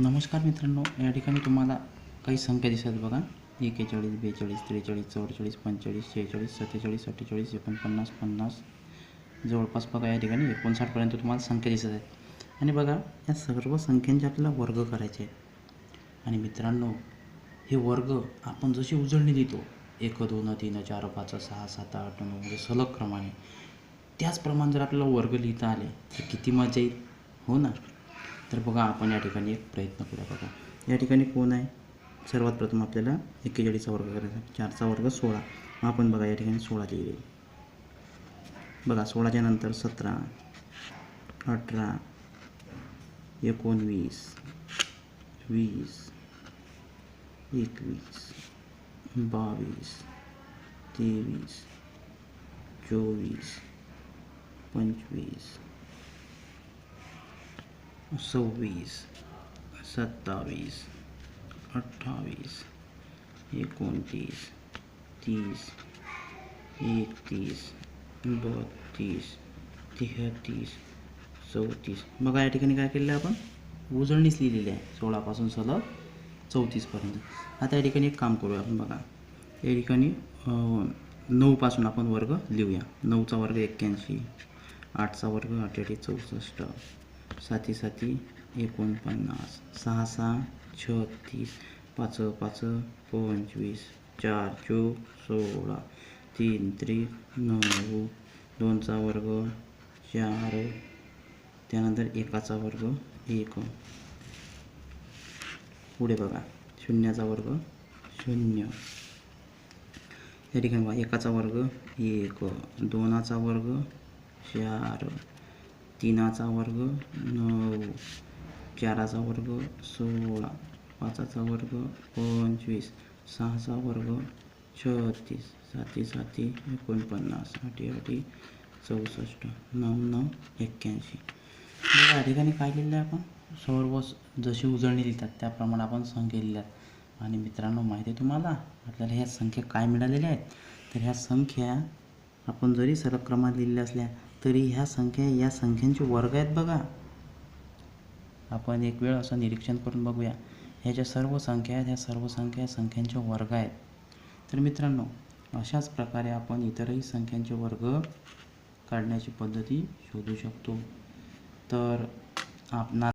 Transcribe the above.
नमस्कार मित्रांनो, या ठिकाणी तुम्हाला काही संख्या दिसत बघा. 41, 42, 43, 44, 45, 46, 47, 48, 49, 50, जवळपास बघा या ठिकाणी 59पर्यंत तुम्हाला संख्या दिसत आहेत. आणि बघा या सर्व संख्यांचे आपल्याला वर्ग करायचे आहेत. आणि मित्रांनो, हे वर्ग आपण जशी उजळणी देतो 1, 2, 3, 4, 5, 6, 7, 8, 9 म्हणजे सलग क्रमाने, त्याचप्रमाणे जर आपल्याला वर्ग लिहिता आले तर किती मजा येईल, हो ना. तर बघा आपण या ठिकाणी एक प्रयत्न करूया. बघा या ठिकाणी कोण आहे, सर्वात प्रथम आपल्याला 41चा वर्ग करायचा. 4चा वर्ग 16. आपण बघा या ठिकाणी 16 लिहिले. बघा 16च्या नंतर 17, 18, 19, 20, 21, 22, 23, 24, 25, 26, 27, 28, 29, 30, 31, 32, 33, 34. बघा या ठिकाणी काय केलेलं आहे, आपण उजळणीच लिहिलेली आहे 16पासून सलग 34पर्यंत. आता या ठिकाणी एक काम करूया आपण. बघा या ठिकाणी 9पासून आपण वर्ग लिहूया. 9चा वर्ग 81, 8चा वर्ग 88, 64, 7 7 49, 6 6 36, 5 5 25, 4 4 16, 3 3 9, 2चा वर्ग 4, त्यानंतर 1चा वर्ग 1. पुढे बघा 0चा वर्ग 0. या ठिकाणी बघा 1चा वर्ग 1, 2चा वर्ग 4, 3चा वर्ग 9, 4चा वर्ग 16, 5चा वर्ग 25, 6चा वर्ग 36, 7 7 49, 8 8 64, 9 9 81. बघा या ठिकाणी काय लिहिलं आहे, आपण सर्व जशी उजळणी लिहितात त्याप्रमाणे आपण संख्या लिहिल्यात. आणि मित्रांनो, माहिती आहे तुम्हाला आपल्याला ह्या संख्या काय मिळालेल्या आहेत. तर ह्या संख्या आपण जरी सरळ क्रमात लिहिलेल्या असल्या तरी ह्या संख्या या संख्यांचे वर्ग आहेत. बघा आपण एक वेळ असं निरीक्षण करून बघूया. ह्या ज्या सर्व संख्या आहेत ह्या सर्व संख्या संख्यांचे वर्ग आहेत. तर मित्रांनो, अशाच प्रकारे आपण इतरही संख्यांचे वर्ग काढण्याची पद्धती शोधू शकतो. तर आपणा